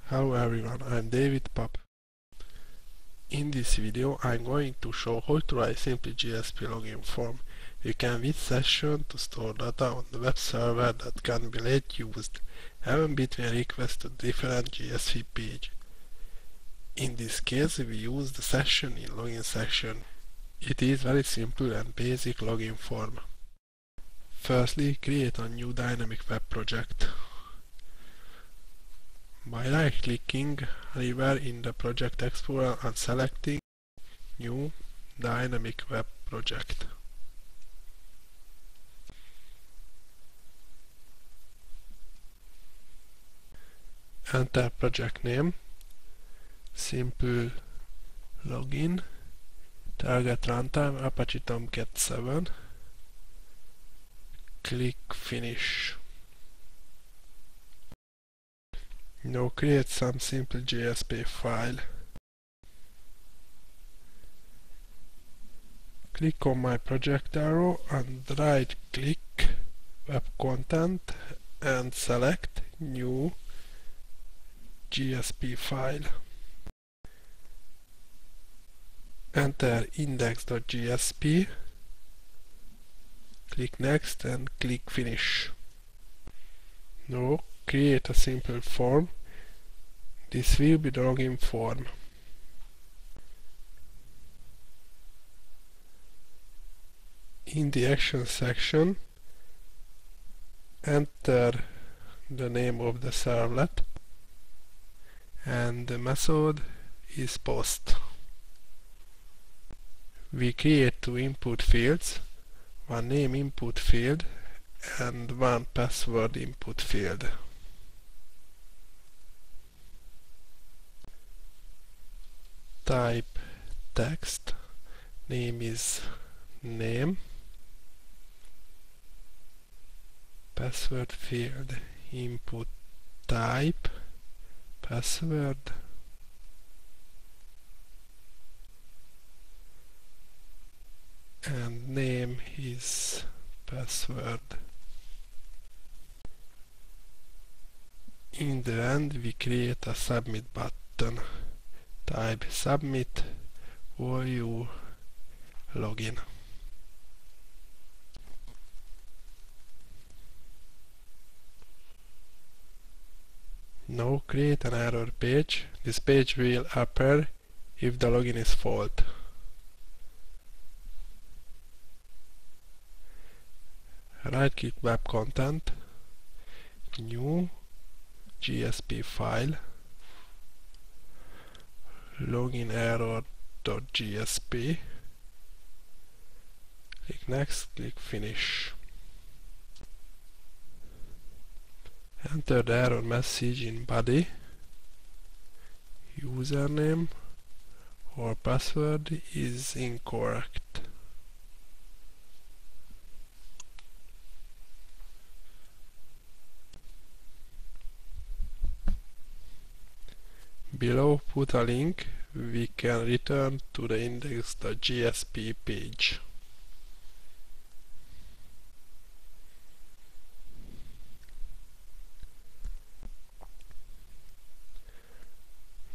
Hello everyone, I'm David Pap. In this video I'm going to show how to write simply GSP login form. You can with session to store data on the web server that can be later used, even between requests to different GSP page. In this case we use the session in login section. It is very simple and basic login form. Firstly, create a new dynamic web project. By right-clicking anywhere in the Project Explorer and selecting New Dynamic Web Project. Enter project name, simple login, target runtime Apache Tomcat 7, click finish. Now create some simple JSP file. Click on my project arrow and right click web content and select new GSP file. Enter index.jsp, click next and click finish. Now create a simple form. This will be the login form. In the action section, enter the name of the servlet and the method is post. We create two input fields, one name input field and one password input field. Type text, name is name, password field input type, password, and name is password. In the end we create a submit button. Type submit or you login. Now create an error page. This page will appear if the login is fault. Right click web content, new GSP file, login error.jsp, click next, click finish. Enter the error message in body, username or password is incorrect. Below put a link, we can return to the index.jsp page.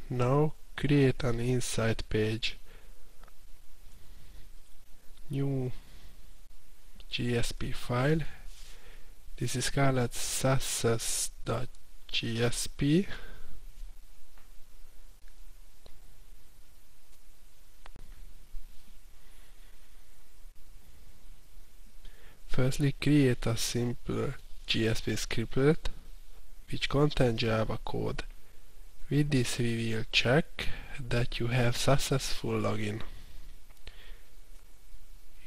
Now create an insight page. New GSP file. This is called success.jsp. Firstly, create a simple GSP scriptlet which contains Java code. With this we will check that you have successful login.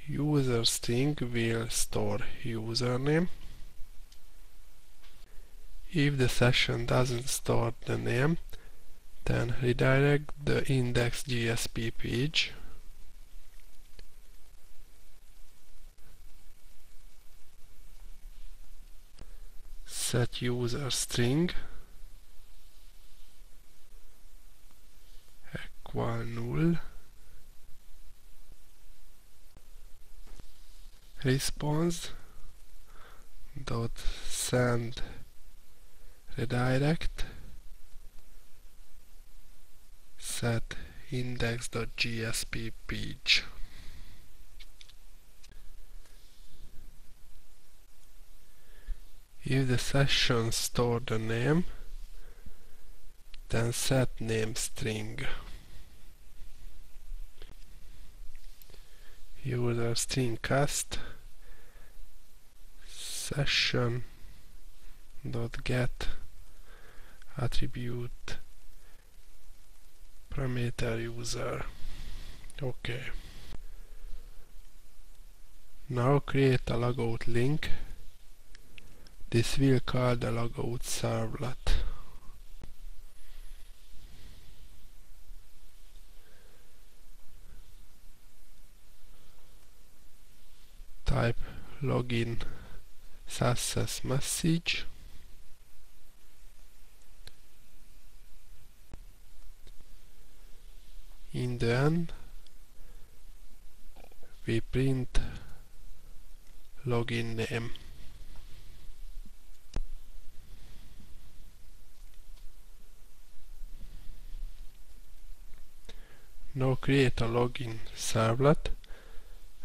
User string will store username. If the session doesn't store the name, then redirect the index.jsp page. Set user string equal null. Response dot send redirect set index.jsp page. If the session store the name, then set name string. User string cast session dot get attribute parameter user. Okay. Now create a logout link. This will call the logout servlet. Type login success message. In the end, we print login name. Now create a login servlet.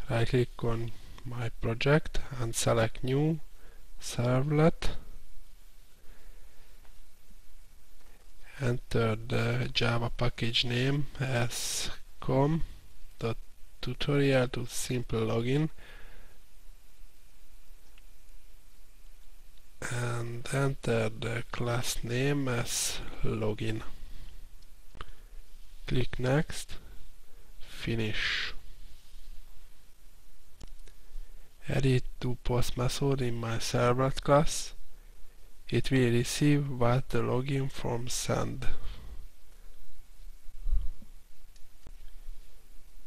Right click on my project and select new servlet. Enter the Java package name as com.tutorial to simple login and enter the class name as login. Click next, finish. Edit to post method in my servlet class. It will receive what the login form send.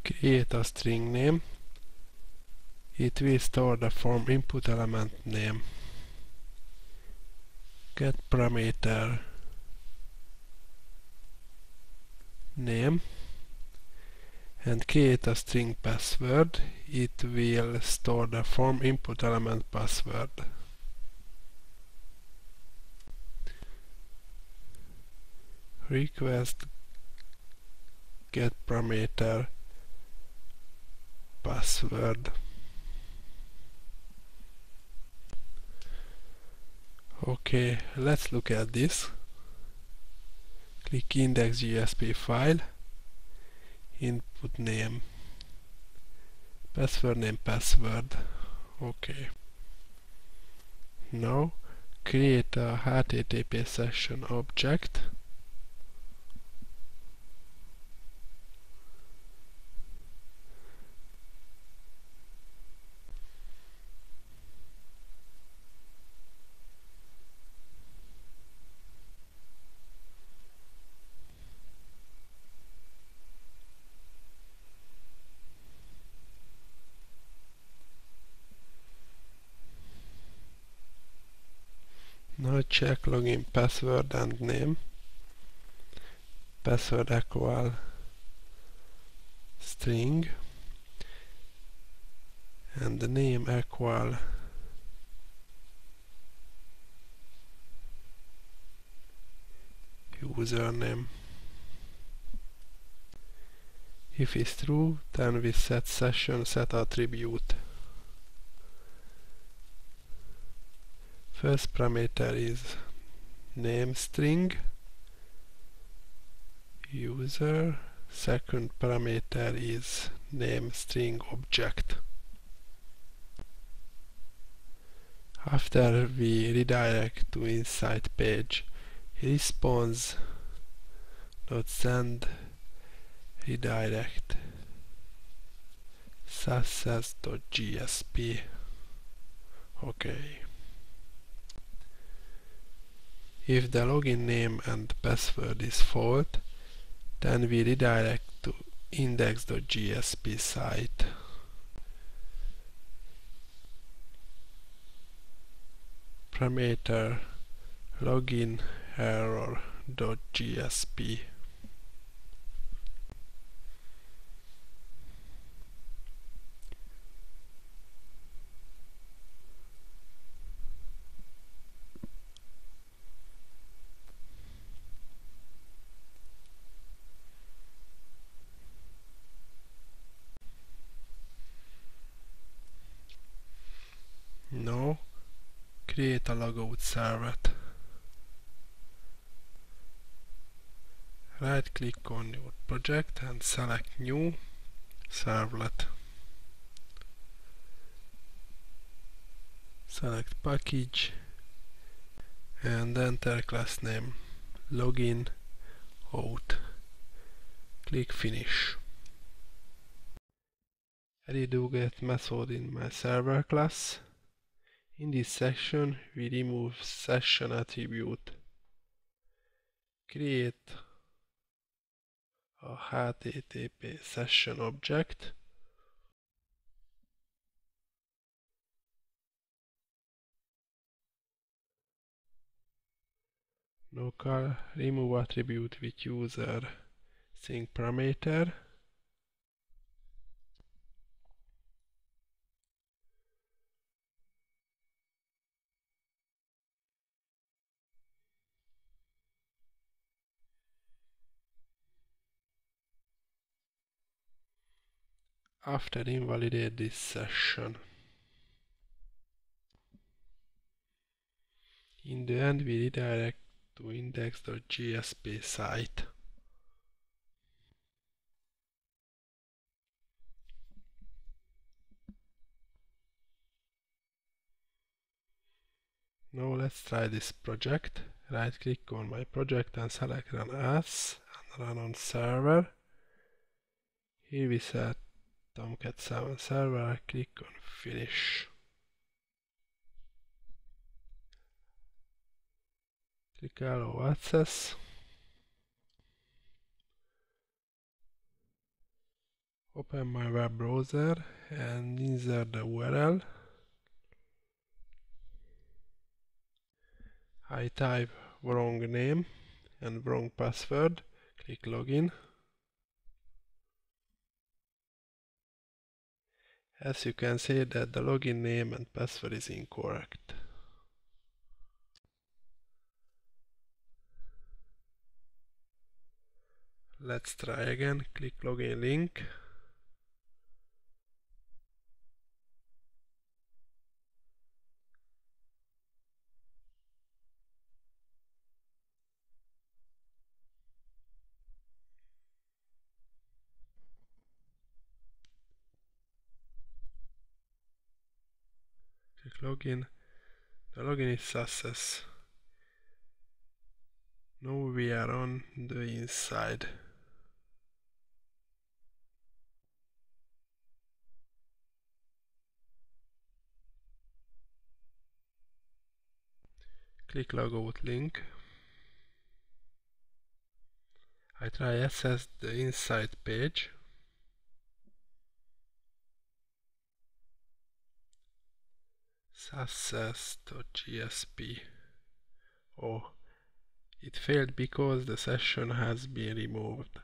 Create a string name. It will store the form input element name. Get parameter name and create a string password. It will store the form input element password. Request get parameter password. Okay, let's look at this. Click index.jsp file, input name, password name password. Okay. Now create a HTTP session object. Now check login password and name. Password equal string and the name equal username. If it's true, then we set session set attribute. First parameter is name string user. Second parameter is name string object. After we redirect to inside page, response.send redirect success.jsp. Okay. If the login name and password is false, then we redirect to index.jsp site. Parameter login error.jsp. create a logout servlet. Right click on your project and select new servlet. Select package and enter class name login out. Click finish. Edit get method in my server class. In this section we remove session attribute. Create a HTTP session object. Local remove attribute with user sync parameter. After invalidate this session. In the end we redirect to index.jsp site. Now let's try this project. Right click on my project and select run as and run on server. Here we set Tomcat 7 server, click on finish. Click allow access. Open my web browser and insert the URL. I type wrong name and wrong password. Click login. As you can see that the login name and password is incorrect. Let's try again. Click login link. Click login. The login is success. Now we are on the inside. Click logout link. I try access the inside page. Success.jsp. Oh, it failed because the session has been removed.